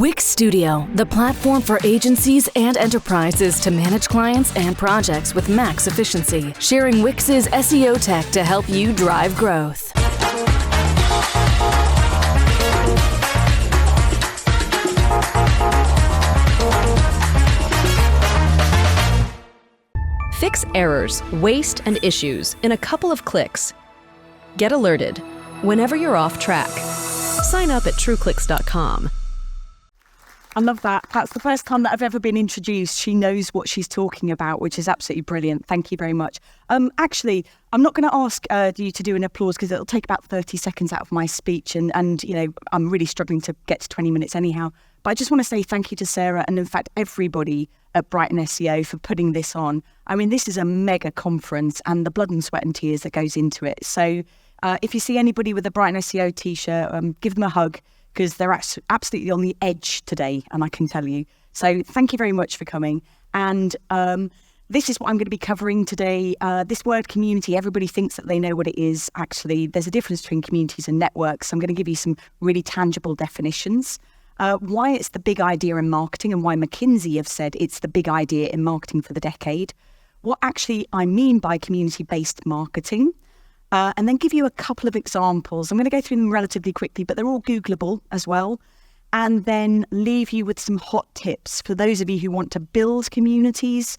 Wix Studio, the platform for agencies and enterprises to manage clients and projects with max efficiency, sharing Wix's SEO tech to help you drive growth. Fix errors, waste, and issues in a couple of clicks. Get alerted whenever you're off track. Sign up at trueclicks.com. I love that. That's the first time that I've ever been introduced. She knows what she's talking about, which is absolutely brilliant. Thank you very much. Actually, I'm not going to ask you to do an applause because it'll take about 30 seconds out of my speech. And you know, I'm really struggling to get to 20 minutes anyhow. But I just want to say thank you to Sarah and, in fact, everybody at Brighton SEO for putting this on. I mean, this is a mega conference and the blood and sweat and tears that goes into it. So if you see anybody with a Brighton SEO T-shirt, give them a hug, because they're absolutely on the edge today, and I can tell you. So thank you very much for coming. And this is what I'm going to be covering today. This word community, everybody thinks that they know what it is. Actually, there's a difference between communities and networks. I'm going to give you some really tangible definitions. Why it's the big idea in marketing and why McKinsey have said it's the big idea in marketing for the decade. What actually I mean by community-based marketing. And then give you a couple of examples. I'm going to go through them relatively quickly, but they're all Googleable as well. And then leave you with some hot tips for those of you who want to build communities,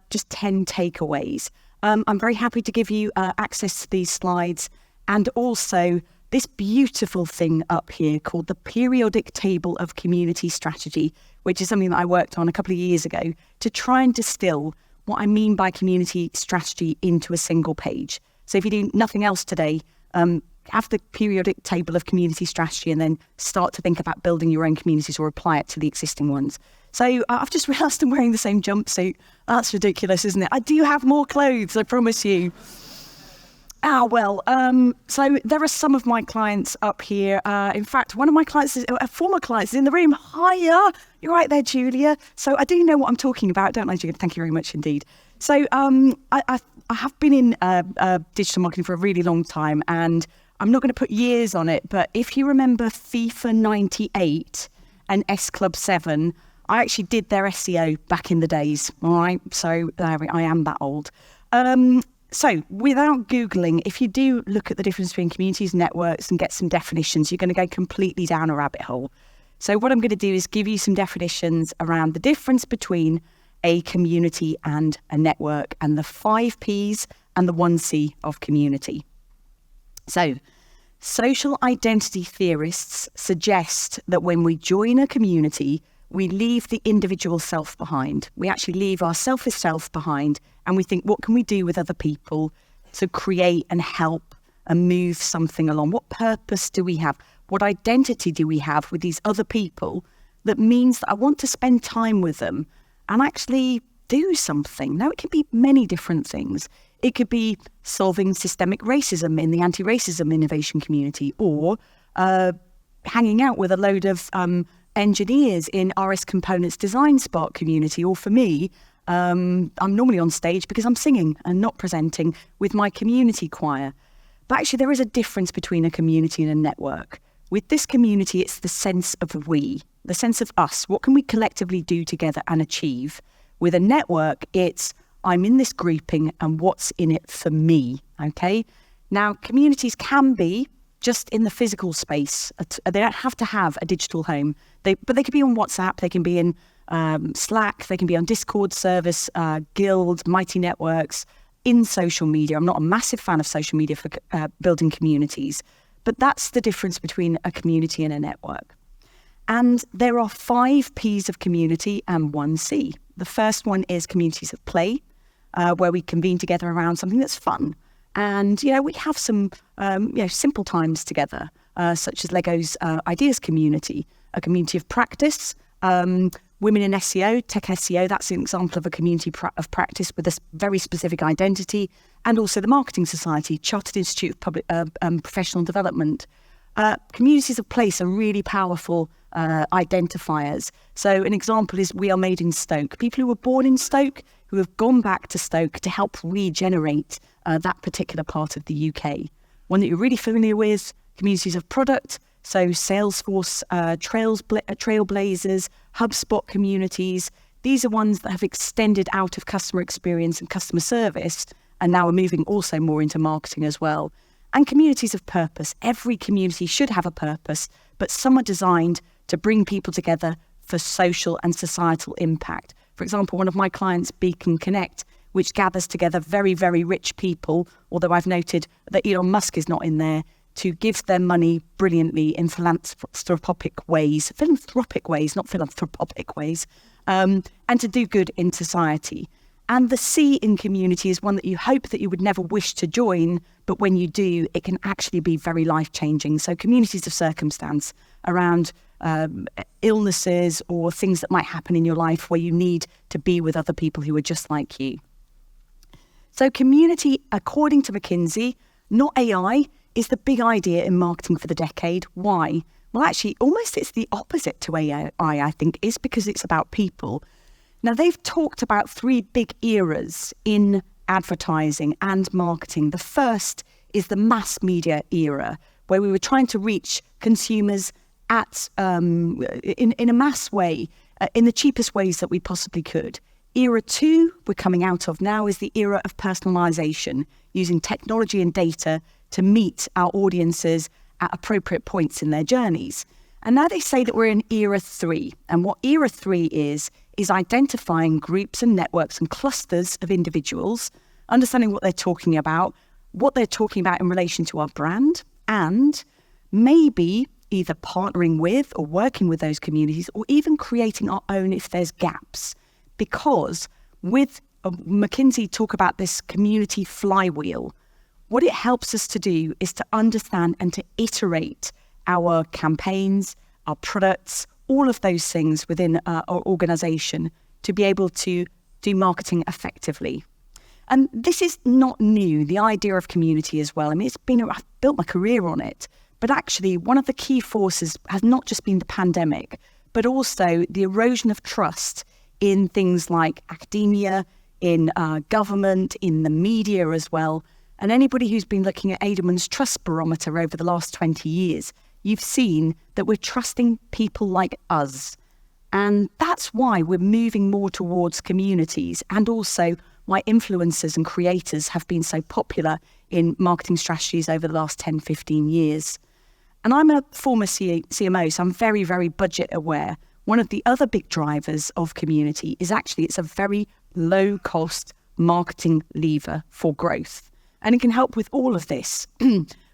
just 10 takeaways. I'm very happy to give you access to these slides and also this beautiful thing up here called the periodic table of community strategy, which is something that I worked on a couple of years ago to try and distill what I mean by community strategy into a single page. So if you do nothing else today, have the periodic table of community strategy and then start to think about building your own communities or apply it to the existing ones. So I've just realised I'm wearing the same jumpsuit. That's ridiculous, isn't it? I do have more clothes, I promise you. So there are some of my clients up here. In fact, one of my clients, a former client, is in the room. Hiya! You're right there, Julia. So I do know what I'm talking about, don't I, Julia? Thank you very much indeed. So I have been in digital marketing for a really long time, and I'm not going to put years on it, but if you remember FIFA 98 and S Club 7, I actually did their SEO back in the days, all right? So I am that old. So without Googling, if you do look at the difference between communities and networks and get some definitions, you're going to go completely down a rabbit hole. So what I'm going to do is give you some definitions around the difference between a community and a network and the 5 Ps and the 1 C of community. So social identity theorists suggest that when we join a community, we leave the individual self behind. We actually leave our selfish self behind and we think, what can we do with other people to create and help and move something along? What purpose do we have? What identity do we have with these other people that means that I want to spend time with them and actually do something? Now, it can be many different things. It could be solving systemic racism in the anti-racism innovation community, or hanging out with a load of engineers in RS Components Design Spark community. Or for me, I'm normally on stage because I'm singing and not presenting with my community choir. But actually, there is a difference between a community and a network. With this community, it's the sense of we, the sense of us. What can we collectively do together and achieve? With a network, it's I'm in this grouping and what's in it for me, okay? Now, communities can be just in the physical space. They don't have to have a digital home, but they could be on WhatsApp, they can be in Slack, they can be on Discord service, Guild, Mighty Networks, in social media. I'm not a massive fan of social media for building communities, but that's the difference between a community and a network. And there are 5 Ps of community and 1 C. The first one is communities of play, where we convene together around something that's fun. And, we have some, simple times together, such as Lego's Ideas Community, a community of practice. Women in SEO, Tech SEO, that's an example of a community of practice with a very specific identity. And also the Marketing Society, Chartered Institute of Public Professional Development. Communities of place are really powerful identifiers. So an example is We Are Made in Stoke. People who were born in Stoke, who have gone back to Stoke to help regenerate that particular part of the UK. One that you're really familiar with, communities of product. So Salesforce, Trailblazers, HubSpot communities, these are ones that have extended out of customer experience and customer service and now are moving also more into marketing as well. And communities of purpose. Every community should have a purpose, but some are designed to bring people together for social and societal impact. For example, one of my clients, Beacon Connect, which gathers together very, very rich people, although I've noted that Elon Musk is not in there, to give their money brilliantly in philanthropic ways, not philanthropic ways, and to do good in society. And the C in community is one that you hope that you would never wish to join, but when you do, it can actually be very life-changing. So communities of circumstance around illnesses or things that might happen in your life where you need to be with other people who are just like you. So community, according to McKinsey, not AI, is the big idea in marketing for the decade. Why? Well, actually, almost it's the opposite to AI, I think, is because it's about people. Now, they've talked about 3 big eras in advertising and marketing. The first is the mass media era, where we were trying to reach consumers at in a mass way, in the cheapest ways that we possibly could. Era 2 we're coming out of now is the era of personalisation, using technology and data to meet our audiences at appropriate points in their journeys. And now they say that we're in era 3. And what era 3 is identifying groups and networks and clusters of individuals, understanding what they're talking about in relation to our brand, and maybe either partnering with or working with those communities or even creating our own if there's gaps. Because with McKinsey talk about this community flywheel, what it helps us to do is to understand and to iterate our campaigns, our products, all of those things within our organisation to be able to do marketing effectively. And this is not new, the idea of community as well. I mean, I've built my career on it, but actually one of the key forces has not just been the pandemic, but also the erosion of trust in things like academia, in government, in the media as well. And anybody who's been looking at Edelman's Trust Barometer over the last 20 years, you've seen that we're trusting people like us. And that's why we're moving more towards communities, and also why influencers and creators have been so popular in marketing strategies over the last 10, 15 years. And I'm a former CMO, so I'm very, very budget aware. One of the other big drivers of community is actually it's a very low cost marketing lever for growth. And it can help with all of this,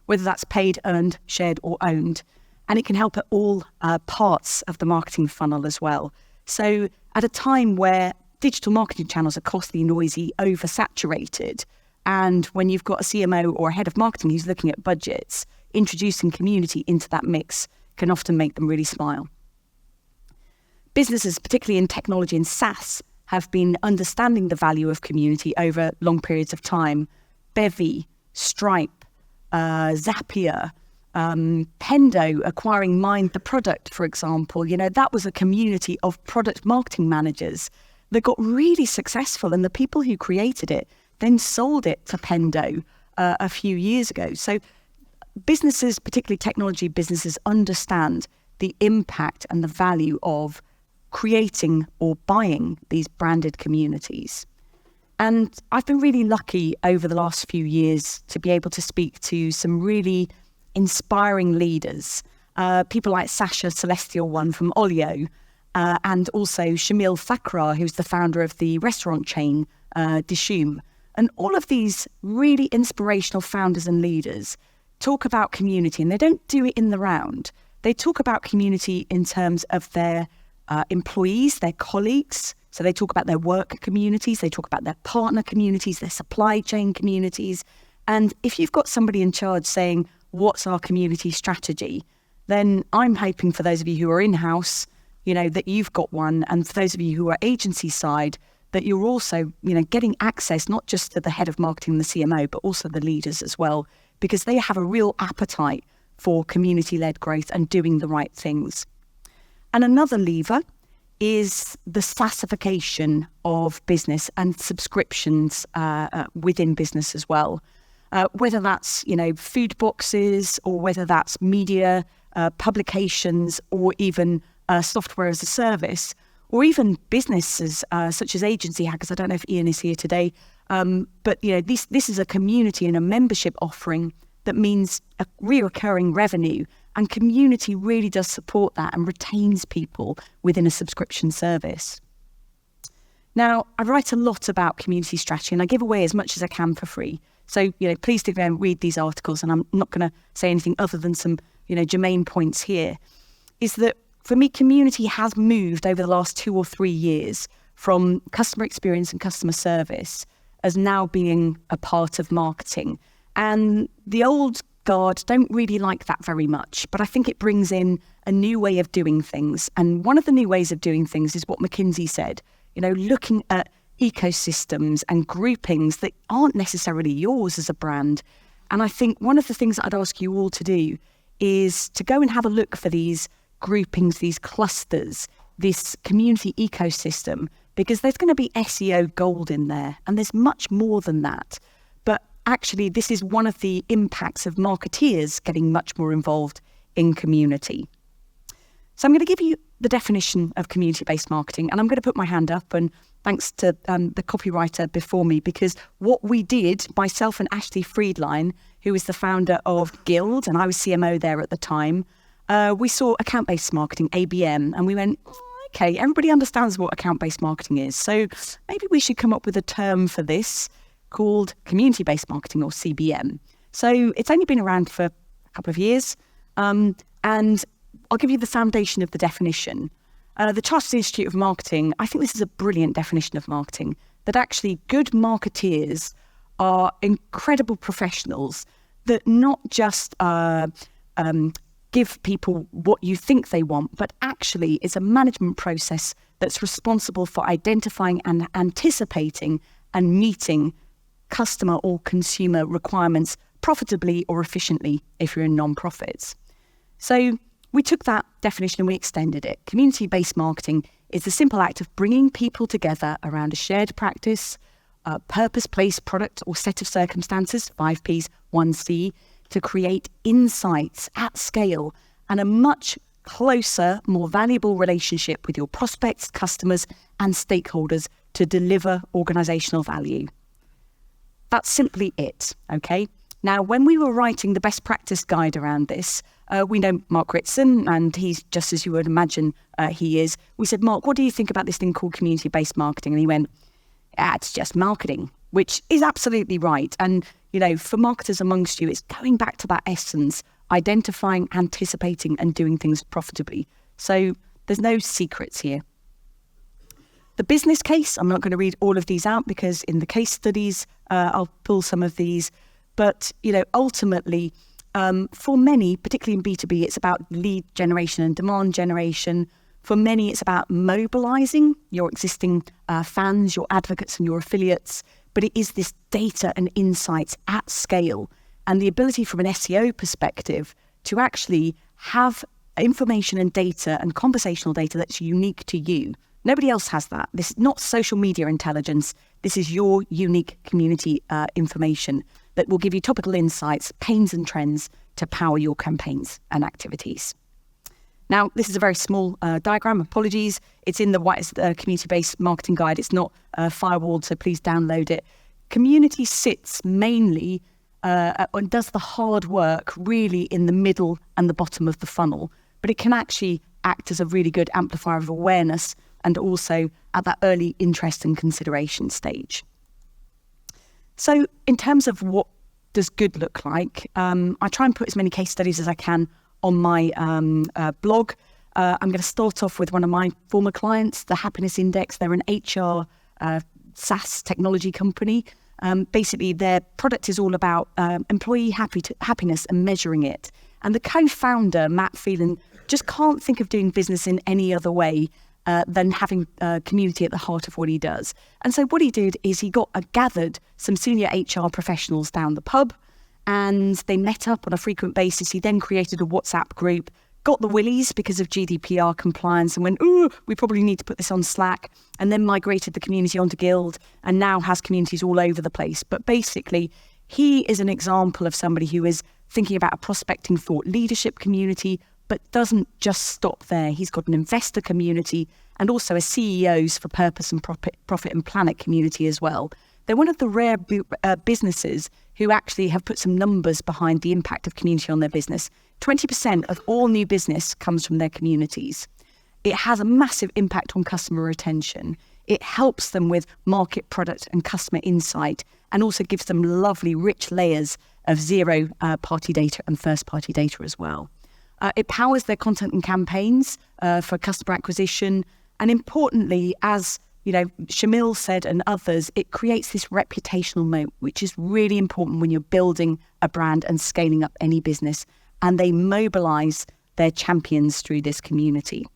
whether that's paid, earned, shared or owned. And it can help at all parts of the marketing funnel as well. So at a time where digital marketing channels are costly, noisy, oversaturated, and when you've got a CMO or a head of marketing who's looking at budgets, introducing community into that mix can often make them really smile. Businesses, particularly in technology and SaaS, have been understanding the value of community over long periods of time. Bevy, Stripe, Zapier, Pendo acquiring Mind the Product, for example. You know, that was a community of product marketing managers that got really successful, and the people who created it then sold it to Pendo a few years ago. So businesses, particularly technology businesses, understand the impact and the value of creating or buying these branded communities. And I've been really lucky over the last few years to be able to speak to some really inspiring leaders, people like Sasha Celestial One from Olio, and also Shamil Thakrar, who's the founder of the restaurant chain Dishoom. And all of these really inspirational founders and leaders talk about community, and they don't do it in the round. They talk about community in terms of their employees, their colleagues. So they talk about their work communities, they talk about their partner communities, their supply chain communities. And if you've got somebody in charge saying, what's our community strategy? Then I'm hoping for those of you who are in-house, you know, that you've got one. And for those of you who are agency side, that you're also, you know, getting access not just to the head of marketing, the CMO, but also the leaders as well, because they have a real appetite for community-led growth and doing the right things. And another lever is the SaaSification of business and subscriptions within business as well. Whether that's, you know, food boxes or whether that's media publications, or even software as a service, or even businesses such as Agency Hackers. I don't know if Ian is here today, but this is a community and a membership offering that means a recurring revenue, and community really does support that and retains people within a subscription service. Now, I write a lot about community strategy, and I give away as much as I can for free. So, please do go and read these articles, and I'm not going to say anything other than some, germane points here, is that for me, community has moved over the last 2 or 3 years from customer experience and customer service as now being a part of marketing. And the old guard don't really like that very much, but I think it brings in a new way of doing things. And one of the new ways of doing things is what McKinsey said, looking at ecosystems and groupings that aren't necessarily yours as a brand. And I think one of the things that I'd ask you all to do is to go and have a look for these groupings, these clusters, this community ecosystem, because there's going to be SEO gold in there, and there's much more than that. But actually, this is one of the impacts of marketeers getting much more involved in community. So I'm going to give you the definition of community-based marketing, and I'm going to put my hand up, and thanks to the copywriter before me, because what we did, myself and Ashley Friedline, who is the founder of Guild, and I was CMO there at the time, we saw account-based marketing, ABM, and we went, okay, everybody understands what account-based marketing is, so maybe we should come up with a term for this called community-based marketing, or CBM. So it's only been around for a couple of years, and I'll give you the foundation of the definition. The Chartered Institute of Marketing, I think this is a brilliant definition of marketing, that actually good marketeers are incredible professionals that not just give people what you think they want, but actually it's a management process that's responsible for identifying and anticipating and meeting customer or consumer requirements profitably or efficiently if you're in non-profits. So we took that definition and we extended it. Community-based marketing is the simple act of bringing people together around a shared practice, a purpose-placed product or set of circumstances, 5 Ps, 1C, to create insights at scale and a much closer, more valuable relationship with your prospects, customers, and stakeholders to deliver organisational value. That's simply it, okay? Now, when we were writing the best practice guide around this, we know Mark Ritson, and he's just as you would imagine he is. We said, Mark, what do you think about this thing called community-based marketing? And he went, it's just marketing, which is absolutely right. And, for marketers amongst you, it's going back to that essence, identifying, anticipating, and doing things profitably. So there's no secrets here. The business case, I'm not going to read all of these out because in the case studies, I'll pull some of these. But, ultimately, for many, particularly in B2B, it's about lead generation and demand generation. For many, it's about mobilizing your existing fans, your advocates and your affiliates. But it is this data and insights at scale and the ability from an SEO perspective to actually have information and data and conversational data that's unique to you. Nobody else has that. This is not social media intelligence. This is your unique community information that will give you topical insights, pains and trends to power your campaigns and activities. Now, this is a very small diagram. Apologies. It's in the White's community-based marketing guide. It's not firewalled, so please download it. Community sits mainly and does the hard work really in the middle and the bottom of the funnel, but it can actually act as a really good amplifier of awareness and also at that early interest and consideration stage. So in terms of what does good look like, I try and put as many case studies as I can on my blog. I'm going to start off with one of my former clients, the Happiness Index. They're an HR SaaS technology company. Basically, their product is all about employee happiness and measuring it. And the co-founder, Matt Phelan, just can't think of doing business in any other way than having community at the heart of what he does. And so what he did is he gathered some senior HR professionals down the pub, and they met up on a frequent basis. He then created a WhatsApp group, got the willies because of GDPR compliance and went, ooh, we probably need to put this on Slack, and then migrated the community onto Guild and now has communities all over the place. But basically, he is an example of somebody who is thinking about a prospecting thought leadership community, but doesn't just stop there. He's got an investor community and also a CEOs for Purpose and Profit and Planet community as well. They're one of the rare businesses who actually have put some numbers behind the impact of community on their business. 20% of all new business comes from their communities. It has a massive impact on customer retention. It helps them with market, product and customer insight, and also gives them lovely, rich layers of zero-party data and first-party data as well. It powers their content and campaigns for customer acquisition. And importantly, as Shamil said and others, it creates this reputational moat, which is really important when you're building a brand and scaling up any business. And they mobilize their champions through this community.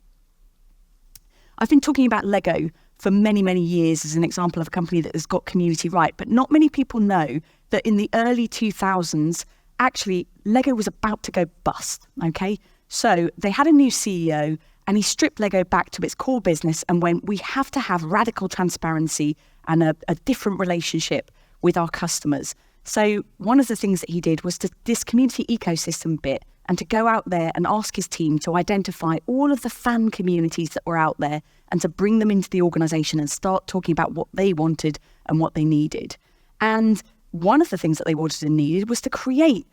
I've been talking about Lego for many, many years as an example of a company that has got community right. But not many people know that in the early 2000s, actually, Lego was about to go bust, okay? So they had a new CEO and he stripped Lego back to its core business and went, we have to have radical transparency and a different relationship with our customers. So one of the things that he did was to this community ecosystem bit and to go out there and ask his team to identify all of the fan communities that were out there and to bring them into the organisation and start talking about what they wanted and what they needed. And one of the things that they wanted and needed was to create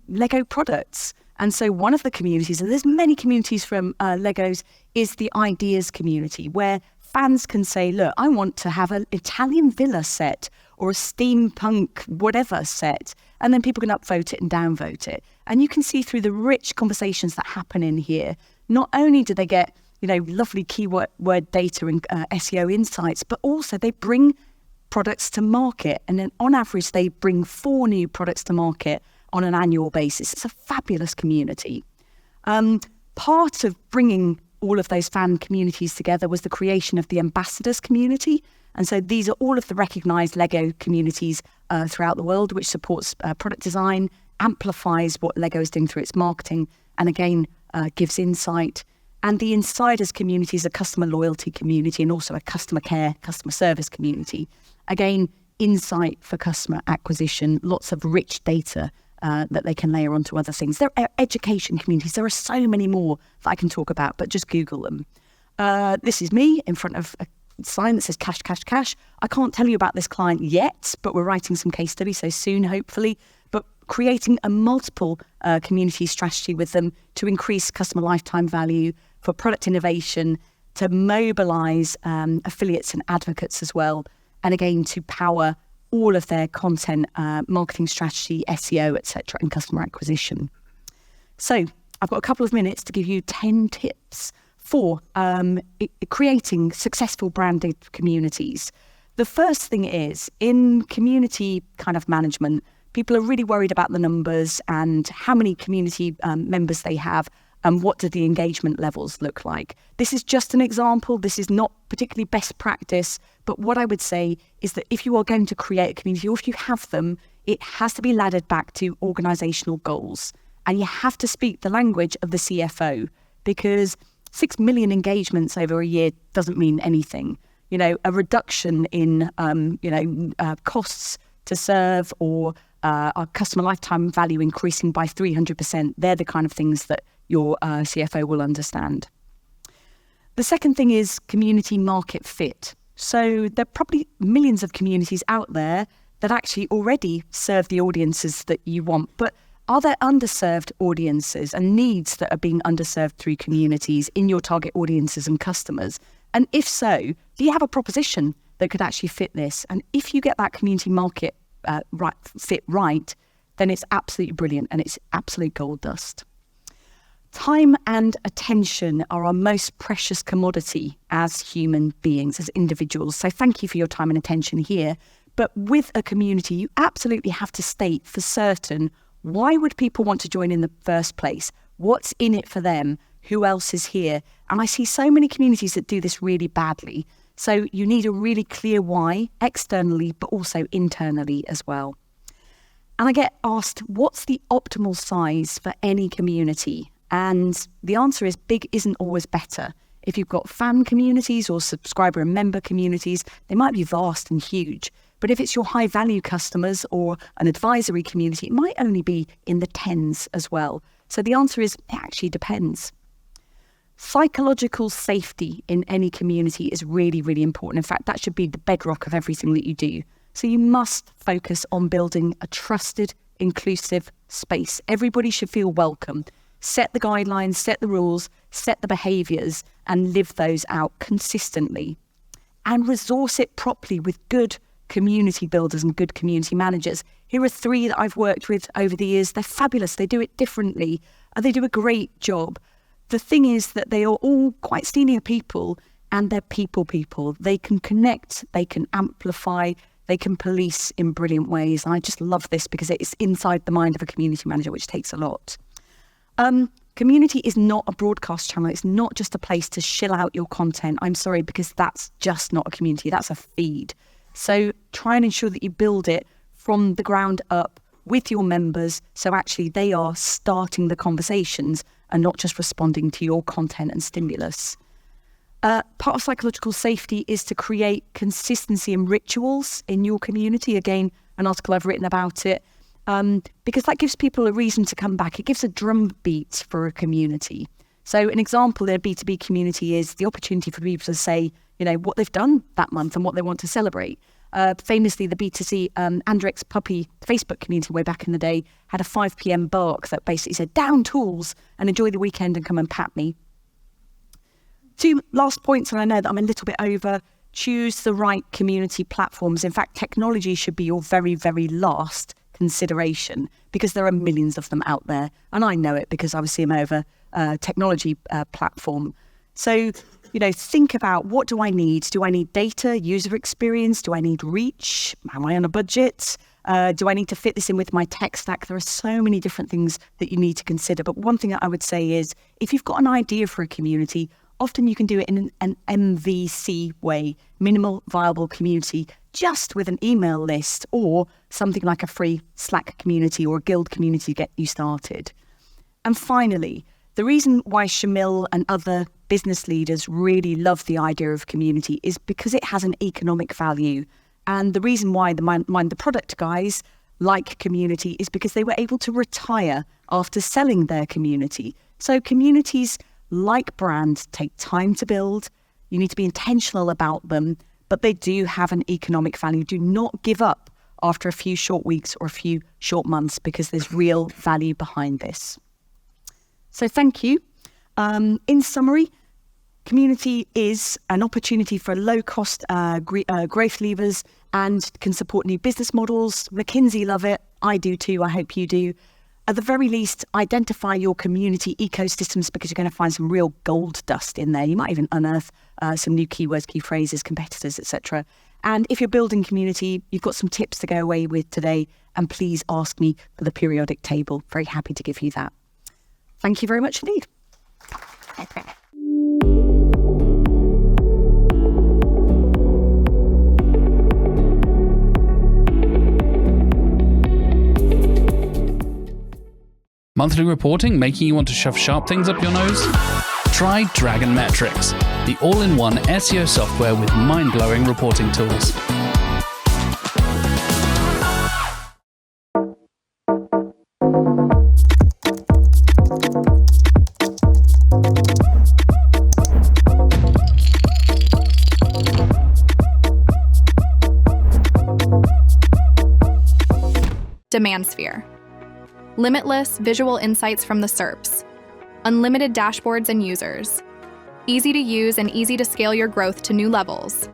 Lego products. And so one of the communities, and there's many communities from Legos, is the ideas community, where fans can say, look, I want to have an Italian villa set or a steampunk whatever set. And then people can upvote it and downvote it. And you can see through the rich conversations that happen in here, not only do they get, lovely keyword data and SEO insights, but also they bring products to market. And then on average, they bring 4 new products to market on an annual basis. It's a fabulous community. Part of bringing all of those fan communities together was the creation of the ambassadors community. And so these are all of the recognized Lego communities throughout the world, which supports product design, amplifies what Lego is doing through its marketing, and again, gives insight. And the insiders community is a customer loyalty community and also a customer care, customer service community. Again, insight for customer acquisition, lots of rich data that they can layer onto other things. There are education communities. There are so many more that I can talk about, but just Google them. This is me in front of a sign that says cash, cash, cash. I can't tell you about this client yet, but we're writing some case studies, so soon, hopefully. But creating a multiple community strategy with them to increase customer lifetime value, for product innovation, to mobilize affiliates and advocates as well. And again, to power all of their content, marketing strategy, SEO, etc., and customer acquisition. So I've got a couple of minutes to give you 10 tips for creating successful branded communities. The first thing is, in community kind of management, people are really worried about the numbers and how many community members they have and what do the engagement levels look like. This is just an example. This is not particularly best practice. But what I would say is that if you are going to create a community, or if you have them, it has to be laddered back to organisational goals. And you have to speak the language of the CFO, because 6 million engagements over a year doesn't mean anything. A reduction in, costs to serve, or our customer lifetime value increasing by 300%, they're the kind of things that your CFO will understand. The second thing is community market fit. So there are probably millions of communities out there that actually already serve the audiences that you want. But are there underserved audiences and needs that are being underserved through communities in your target audiences and customers? And if so, do you have a proposition that could actually fit this? And if you get that community market fit right, then it's absolutely brilliant and it's absolute gold dust. Time and attention are our most precious commodity as human beings, as individuals. So thank you for your time and attention here. But with a community, you absolutely have to state for certain, why would people want to join in the first place? What's in it for them? Who else is here? And I see so many communities that do this really badly. So you need a really clear why, externally, but also internally as well. And I get asked, what's the optimal size for any community? And the answer is big isn't always better. If you've got fan communities or subscriber and member communities, they might be vast and huge. But if it's your high value customers or an advisory community, it might only be in the tens as well. So the answer is, it actually depends. Psychological safety in any community is really, really important. In fact, that should be the bedrock of everything that you do. So you must focus on building a trusted, inclusive space. Everybody should feel welcome. Set the guidelines, set the rules, set the behaviours, and live those out consistently. And resource it properly with good community builders and good community managers. Here are 3 that I've worked with over the years. They're fabulous. They do it differently. They do a great job. The thing is that they are all quite senior people, and they're people. They can connect, they can amplify, they can police in brilliant ways. And I just love this because it's inside the mind of a community manager, which takes a lot. Community is not a broadcast channel. It's not just a place to shill out your content. I'm sorry, because that's just not a community. That's a feed. So try and ensure that you build it from the ground up with your members. So actually they are starting the conversations and not just responding to your content and stimulus. Part of psychological safety is to create consistency and rituals in your community. Again, an article I've written about it. Because that gives people a reason to come back. It gives a drumbeat for a community. So an example in a B2B community is the opportunity for people to say, what they've done that month and what they want to celebrate. Famously, the B2C Andrex Puppy Facebook community way back in the day had a 5 p.m. bark that basically said, down tools and enjoy the weekend and come and pat me. 2 last points, and I know that I'm a little bit over. Choose the right community platforms. In fact, technology should be your very, very last consideration because there are millions of them out there. And I know it because I was CMO of a technology platform. So, think about, what do I need? Do I need data, user experience? Do I need reach? Am I on a budget? Do I need to fit this in with my tech stack? There are so many different things that you need to consider. But one thing that I would say is, if you've got an idea for a community, often you can do it in an MVC way, minimal viable community, just with an email list or something like a free Slack community or a guild community to get you started. And finally, the reason why Shamil and other business leaders really love the idea of community is because it has an economic value. And the reason why the Mind the Product guys like community is because they were able to retire after selling their community. So communities, like brands, take time to build. You need to be intentional about them, but they do have an economic value. Do not give up after a few short weeks or a few short months because there's real value behind this. So thank you. In summary, community is an opportunity for low-cost growth levers and can support new business models. McKinsey love it. I do too. I hope you do. At the very least, identify your community ecosystems because you're going to find some real gold dust in there. You might even unearth some new keywords, key phrases, competitors, etc. And if you're building community, you've got some tips to go away with today. And please ask me for the periodic table. Very happy to give you that. Thank you very much indeed. Monthly reporting making you want to shove sharp things up your nose? Try Dragon Metrics, the all-in-one SEO software with mind-blowing reporting tools. Demand Sphere. Limitless visual insights from the SERPs. Unlimited dashboards and users. Easy to use and easy to scale your growth to new levels.